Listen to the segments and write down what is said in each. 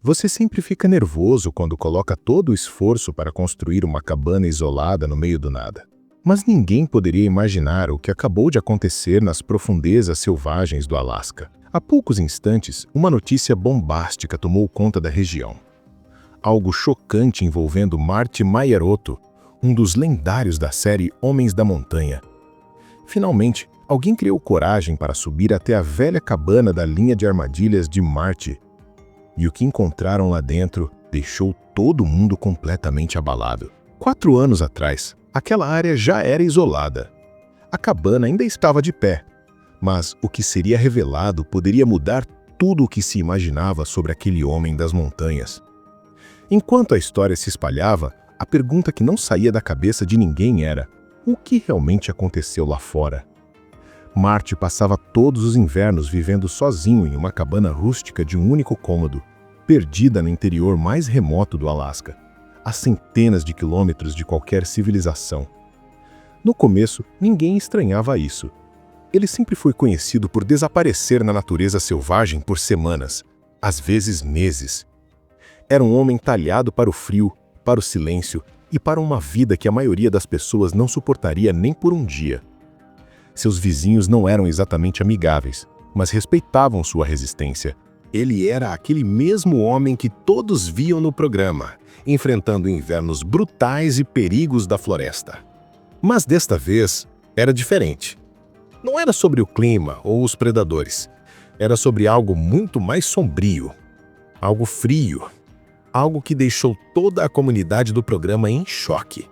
Você sempre fica nervoso quando coloca todo o esforço para construir uma cabana isolada no meio do nada. Mas ninguém poderia imaginar o que acabou de acontecer nas profundezas selvagens do Alasca. Há poucos instantes, uma notícia bombástica tomou conta da região. Algo chocante envolvendo Marty Mayerotto, um dos lendários da série Homens da Montanha. Finalmente, alguém criou coragem para subir até a velha cabana da linha de armadilhas de Marty. E o que encontraram lá dentro deixou todo mundo completamente abalado. 4 anos atrás, aquela área já era isolada. A cabana ainda estava de pé, mas o que seria revelado poderia mudar tudo o que se imaginava sobre aquele homem das montanhas. Enquanto a história se espalhava, a pergunta que não saía da cabeça de ninguém era: o que realmente aconteceu lá fora? Marty passava todos os invernos vivendo sozinho em uma cabana rústica de um único cômodo, perdida no interior mais remoto do Alasca, a centenas de quilômetros de qualquer civilização. No começo, ninguém estranhava isso. Ele sempre foi conhecido por desaparecer na natureza selvagem por semanas, às vezes meses. Era um homem talhado para o frio, para o silêncio e para uma vida que a maioria das pessoas não suportaria nem por um dia. Seus vizinhos não eram exatamente amigáveis, mas respeitavam sua resistência. Ele era aquele mesmo homem que todos viam no programa, enfrentando invernos brutais e perigos da floresta. Mas desta vez era diferente. Não era sobre o clima ou os predadores. Era sobre algo muito mais sombrio. Algo frio. Algo que deixou toda a comunidade do programa em choque.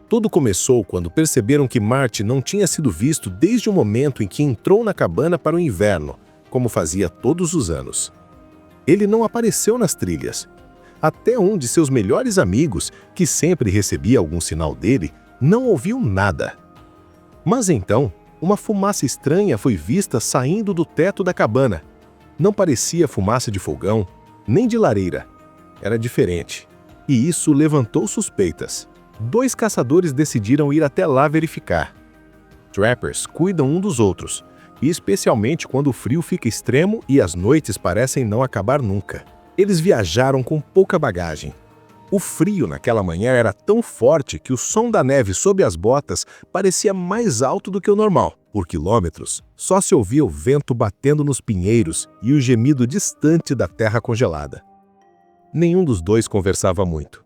Tudo começou quando perceberam que Marty não tinha sido visto desde o momento em que entrou na cabana para o inverno, como fazia todos os anos. Ele não apareceu nas trilhas. Até um de seus melhores amigos, que sempre recebia algum sinal dele, não ouviu nada. Mas então, uma fumaça estranha foi vista saindo do teto da cabana. Não parecia fumaça de fogão, nem de lareira. Era diferente. E isso levantou suspeitas. 2 caçadores decidiram ir até lá verificar. Trappers cuidam um dos outros, e especialmente quando o frio fica extremo e as noites parecem não acabar nunca. Eles viajaram com pouca bagagem. O frio naquela manhã era tão forte que o som da neve sob as botas parecia mais alto do que o normal. Por quilômetros, só se ouvia o vento batendo nos pinheiros e o gemido distante da terra congelada. Nenhum dos 2 conversava muito.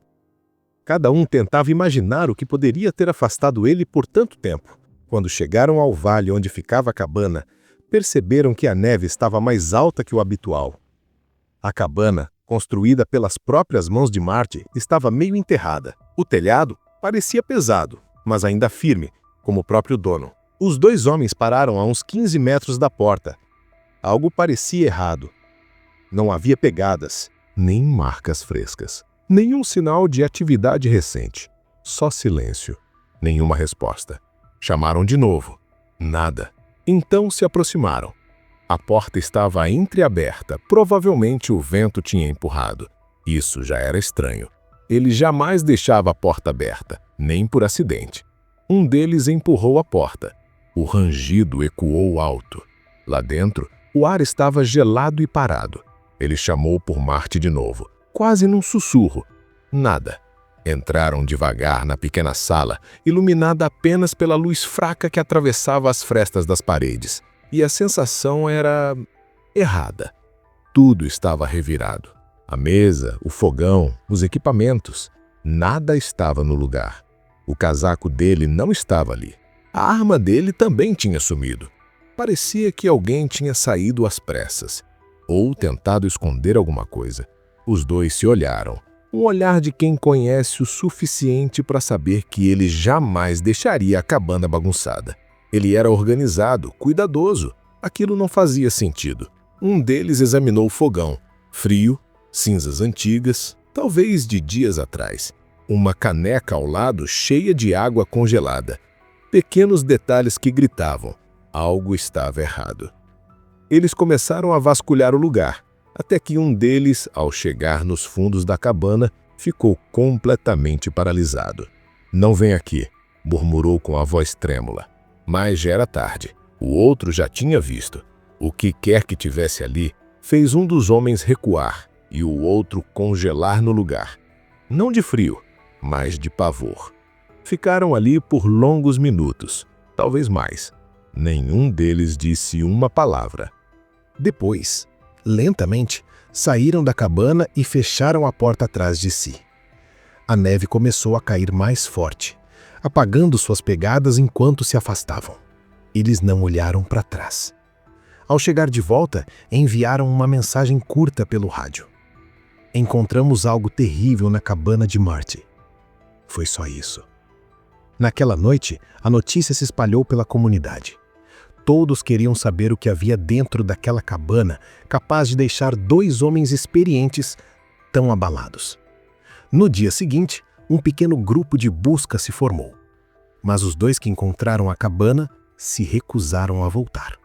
Cada um tentava imaginar o que poderia ter afastado ele por tanto tempo. Quando chegaram ao vale onde ficava a cabana, perceberam que a neve estava mais alta que o habitual. A cabana, construída pelas próprias mãos de Marty, estava meio enterrada. O telhado parecia pesado, mas ainda firme, como o próprio dono. Os 2 homens pararam a uns 15 metros da porta. Algo parecia errado. Não havia pegadas, nem marcas frescas. Nenhum sinal de atividade recente. Só silêncio. Nenhuma resposta. Chamaram de novo. Nada. Então se aproximaram. A porta estava entreaberta. Provavelmente o vento tinha empurrado. Isso já era estranho. Ele jamais deixava a porta aberta, nem por acidente. Um deles empurrou a porta. O rangido ecoou alto. Lá dentro, o ar estava gelado e parado. Ele chamou por Marty de novo. Quase num sussurro. Nada. Entraram devagar na pequena sala, iluminada apenas pela luz fraca que atravessava as frestas das paredes. E a sensação era errada. Tudo estava revirado. A mesa, o fogão, os equipamentos. Nada estava no lugar. O casaco dele não estava ali. A arma dele também tinha sumido. Parecia que alguém tinha saído às pressas. Ou tentado esconder alguma coisa. Os 2 se olharam. Um olhar de quem conhece o suficiente para saber que ele jamais deixaria a cabana bagunçada. Ele era organizado, cuidadoso. Aquilo não fazia sentido. Um deles examinou o fogão. Frio, cinzas antigas, talvez de dias atrás. Uma caneca ao lado cheia de água congelada. Pequenos detalhes que gritavam. Algo estava errado. Eles começaram a vasculhar o lugar. Até que um deles, ao chegar nos fundos da cabana, ficou completamente paralisado. "Não vem aqui", murmurou com a voz trêmula. Mas já era tarde. O outro já tinha visto. O que quer que tivesse ali fez um dos homens recuar. e o outro congelar no lugar. Não de frio, mas de pavor. Ficaram ali por longos minutos, talvez mais. Nenhum deles disse uma palavra. Depois, lentamente, saíram da cabana e fecharam a porta atrás de si. A neve começou a cair mais forte, apagando suas pegadas enquanto se afastavam. Eles não olharam para trás. Ao chegar de volta, enviaram uma mensagem curta pelo rádio. Encontramos algo terrível na cabana de Marty. Foi só isso. Naquela noite, a notícia se espalhou pela comunidade. Todos queriam saber o que havia dentro daquela cabana, capaz de deixar 2 homens experientes tão abalados. No dia seguinte, um pequeno grupo de busca se formou. Mas os 2 que encontraram a cabana se recusaram a voltar.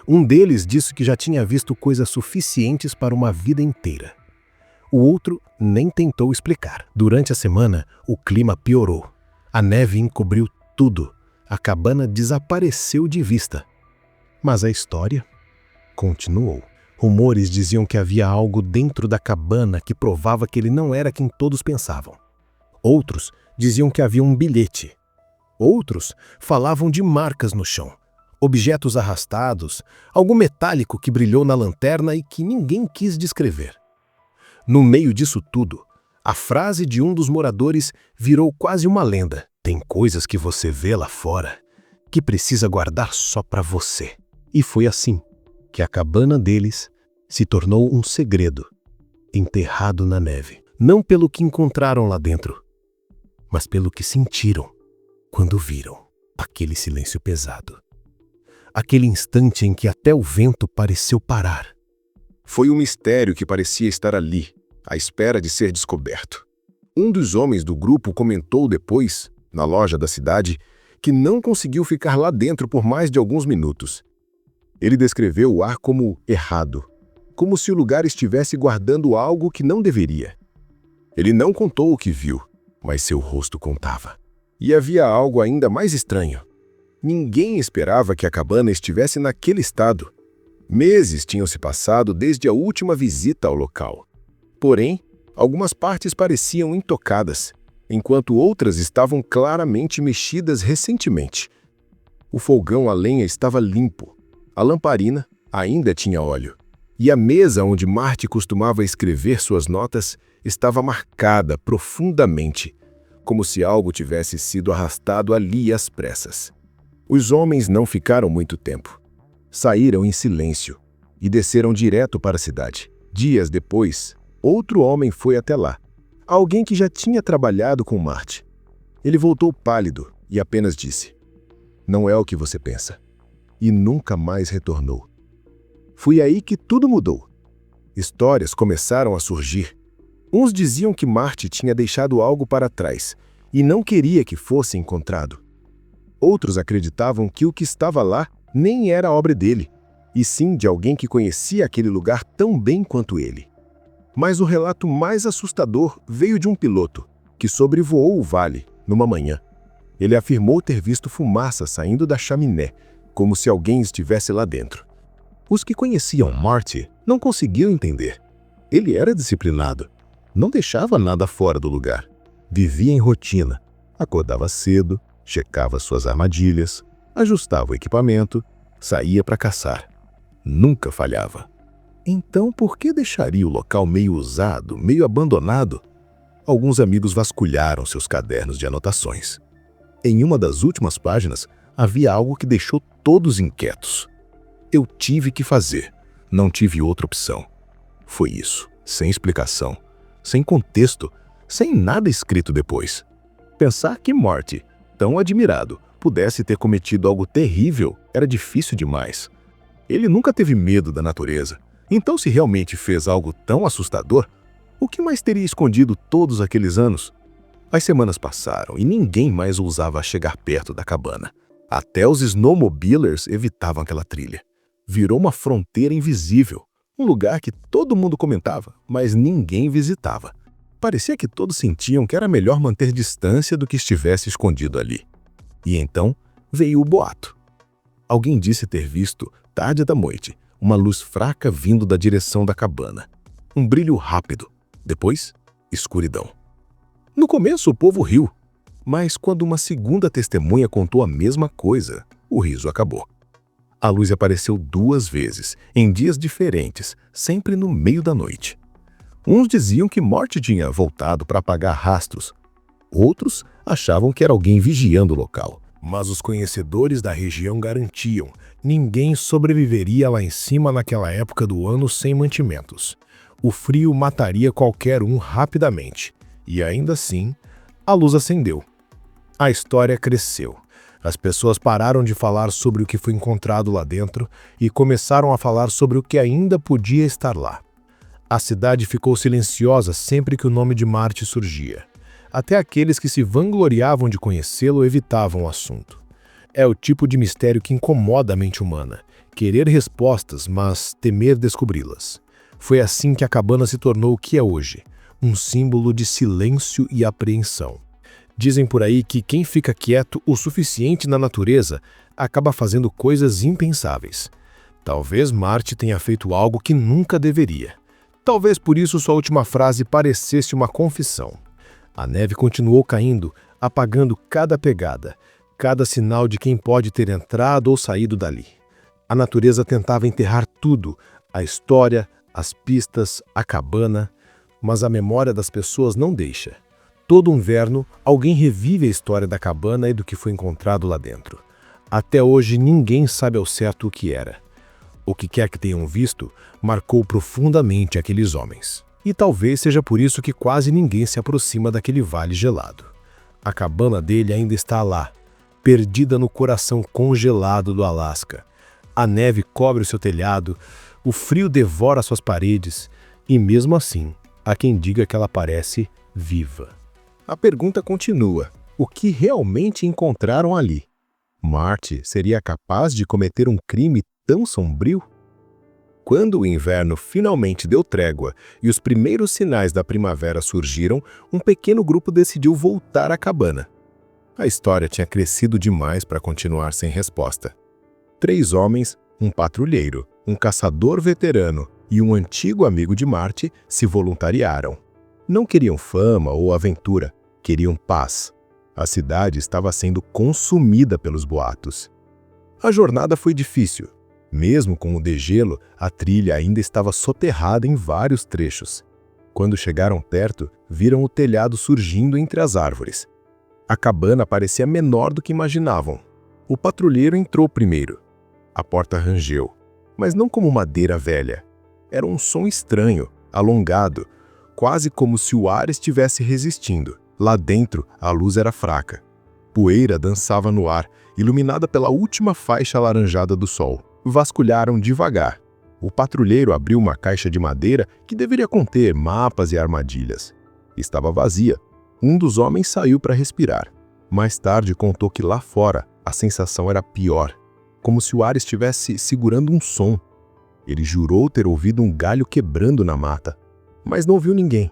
Um deles disse que já tinha visto coisas suficientes para uma vida inteira. O outro nem tentou explicar. Durante a semana, o clima piorou. A neve encobriu tudo. A cabana desapareceu de vista. Mas a história continuou. Rumores diziam que havia algo dentro da cabana que provava que ele não era quem todos pensavam. Outros diziam que havia um bilhete. Outros falavam de marcas no chão, objetos arrastados, algo metálico que brilhou na lanterna e que ninguém quis descrever. No meio disso tudo, a frase de um dos moradores virou quase uma lenda. Tem coisas que você vê lá fora que precisa guardar só para você. E foi assim que a cabana deles se tornou um segredo, enterrado na neve. Não pelo que encontraram lá dentro, mas pelo que sentiram quando viram aquele silêncio pesado. Aquele instante em que até o vento pareceu parar. Foi um mistério que parecia estar ali, à espera de ser descoberto. Um dos homens do grupo comentou depois, na loja da cidade, que não conseguiu ficar lá dentro por mais de alguns minutos. Ele descreveu o ar como errado, como se o lugar estivesse guardando algo que não deveria. Ele não contou o que viu, mas seu rosto contava. E havia algo ainda mais estranho. Ninguém esperava que a cabana estivesse naquele estado. Meses tinham se passado desde a última visita ao local. Porém, algumas partes pareciam intocadas, enquanto outras estavam claramente mexidas recentemente. O fogão a lenha estava limpo. A lamparina ainda tinha óleo. E a mesa onde Marty costumava escrever suas notas estava marcada profundamente, como se algo tivesse sido arrastado ali às pressas. Os homens não ficaram muito tempo. Saíram em silêncio e desceram direto para a cidade. Dias depois, outro homem foi até lá. Alguém que já tinha trabalhado com Marty. Ele voltou pálido e apenas disse: "Não é o que você pensa." E nunca mais retornou. Foi aí que tudo mudou. Histórias começaram a surgir. Uns diziam que Marty tinha deixado algo para trás e não queria que fosse encontrado. Outros acreditavam que o que estava lá nem era obra dele, e sim de alguém que conhecia aquele lugar tão bem quanto ele. Mas o relato mais assustador veio de um piloto que sobrevoou o vale numa manhã. Ele afirmou ter visto fumaça saindo da chaminé, como se alguém estivesse lá dentro. Os que conheciam Marty não conseguiam entender. Ele era disciplinado, não deixava nada fora do lugar. Vivia em rotina, acordava cedo, checava suas armadilhas, ajustava o equipamento, saía para caçar. Nunca falhava. Então, por que deixaria o local meio usado, meio abandonado? Alguns amigos vasculharam seus cadernos de anotações. Em uma das últimas páginas, havia algo que deixou todos inquietos. Eu tive que fazer, não tive outra opção. Foi isso, sem explicação, sem contexto, sem nada escrito depois. Pensar que Marty, tão admirado, pudesse ter cometido algo terrível era difícil demais. Ele nunca teve medo da natureza. Então, se realmente fez algo tão assustador, o que mais teria escondido todos aqueles anos? As semanas passaram e ninguém mais ousava chegar perto da cabana. Até os snowmobilers evitavam aquela trilha. Virou uma fronteira invisível, um lugar que todo mundo comentava, mas ninguém visitava. Parecia que todos sentiam que era melhor manter distância do que estivesse escondido ali. E então veio o boato. Alguém disse ter visto, tarde da noite, uma luz fraca vindo da direção da cabana. Um brilho rápido. Depois, escuridão. No começo, o povo riu, mas quando uma segunda testemunha contou a mesma coisa, o riso acabou. A luz apareceu 2 vezes, em dias diferentes, sempre no meio da noite. Uns diziam que Morty tinha voltado para apagar rastros. Outros achavam que era alguém vigiando o local. Mas os conhecedores da região garantiam: ninguém sobreviveria lá em cima naquela época do ano sem mantimentos. O frio mataria qualquer um rapidamente. E ainda assim, a luz acendeu. A história cresceu. As pessoas pararam de falar sobre o que foi encontrado lá dentro e começaram a falar sobre o que ainda podia estar lá. A cidade ficou silenciosa sempre que o nome de Marty surgia. Até aqueles que se vangloriavam de conhecê-lo evitavam o assunto. É o tipo de mistério que incomoda a mente humana. Querer respostas, mas temer descobri-las. Foi assim que a cabana se tornou o que é hoje, um símbolo de silêncio e apreensão. Dizem por aí que quem fica quieto o suficiente na natureza acaba fazendo coisas impensáveis. Talvez Marty tenha feito algo que nunca deveria. Talvez por isso sua última frase parecesse uma confissão. A neve continuou caindo, apagando cada pegada, cada sinal de quem pode ter entrado ou saído dali. A natureza tentava enterrar tudo, a história, as pistas, a cabana, mas a memória das pessoas não deixa. Todo inverno, alguém revive a história da cabana e do que foi encontrado lá dentro. Até hoje, ninguém sabe ao certo o que era. O que quer que tenham visto, marcou profundamente aqueles homens. E talvez seja por isso que quase ninguém se aproxima daquele vale gelado. A cabana dele ainda está lá, perdida no coração congelado do Alasca. A neve cobre o seu telhado, o frio devora suas paredes, e mesmo assim, há quem diga que ela parece viva. A pergunta continua: o que realmente encontraram ali? Marty seria capaz de cometer um crime tão sombrio? Quando o inverno finalmente deu trégua e os primeiros sinais da primavera surgiram, um pequeno grupo decidiu voltar à cabana. A história tinha crescido demais para continuar sem resposta. 3 homens, um patrulheiro, um caçador veterano e um antigo amigo de Marty se voluntariaram. Não queriam fama ou aventura, queriam paz. A cidade estava sendo consumida pelos boatos. A jornada foi difícil. Mesmo com o degelo, a trilha ainda estava soterrada em vários trechos. Quando chegaram perto, viram o telhado surgindo entre as árvores. A cabana parecia menor do que imaginavam. O patrulheiro entrou primeiro. A porta rangeu, mas não como madeira velha. Era um som estranho, alongado, quase como se o ar estivesse resistindo. Lá dentro, a luz era fraca. Poeira dançava no ar, iluminada pela última faixa alaranjada do sol. Vasculharam devagar. O patrulheiro abriu uma caixa de madeira que deveria conter mapas e armadilhas. Estava vazia. Um dos homens saiu para respirar. Mais tarde contou que lá fora a sensação era pior, como se o ar estivesse segurando um som. Ele jurou ter ouvido um galho quebrando na mata, mas não viu ninguém.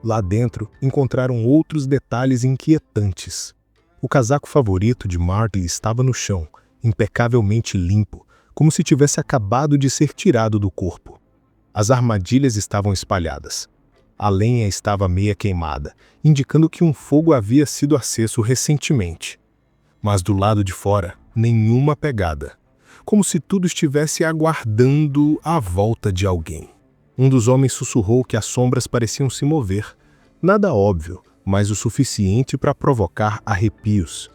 Lá dentro encontraram outros detalhes inquietantes. O casaco favorito de Marty estava no chão, impecavelmente limpo, como se tivesse acabado de ser tirado do corpo. As armadilhas estavam espalhadas. A lenha estava meia queimada, indicando que um fogo havia sido aceso recentemente. Mas do lado de fora, nenhuma pegada, como se tudo estivesse aguardando a volta de alguém. Um dos homens sussurrou que as sombras pareciam se mover. Nada óbvio, mas o suficiente para provocar arrepios.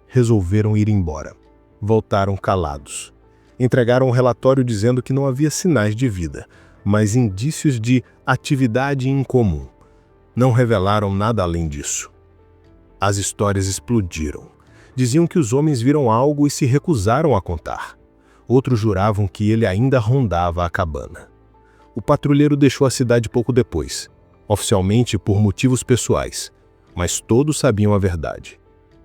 Resolveram ir embora. Voltaram calados. Entregaram um relatório dizendo que não havia sinais de vida, mas indícios de atividade incomum. Não revelaram nada além disso. As histórias explodiram. Diziam que os homens viram algo e se recusaram a contar. Outros juravam que ele ainda rondava a cabana. O patrulheiro deixou a cidade pouco depois, oficialmente por motivos pessoais, mas todos sabiam a verdade.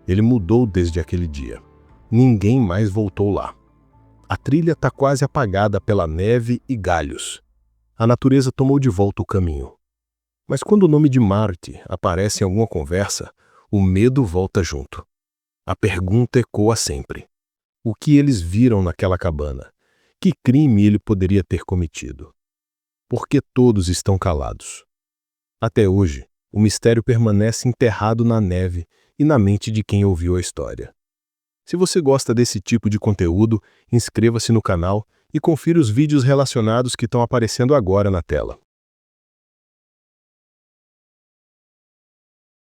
Ele mudou desde aquele dia. Ninguém mais voltou lá. A trilha está quase apagada pela neve e galhos. A natureza tomou de volta o caminho. Mas quando o nome de Marty aparece em alguma conversa, o medo volta junto. A pergunta ecoa sempre. O que eles viram naquela cabana? Que crime ele poderia ter cometido? Por que todos estão calados? Até hoje, o mistério permanece enterrado na neve e na mente de quem ouviu a história. Se você gosta desse tipo de conteúdo, inscreva-se no canal e confira os vídeos relacionados que estão aparecendo agora na tela.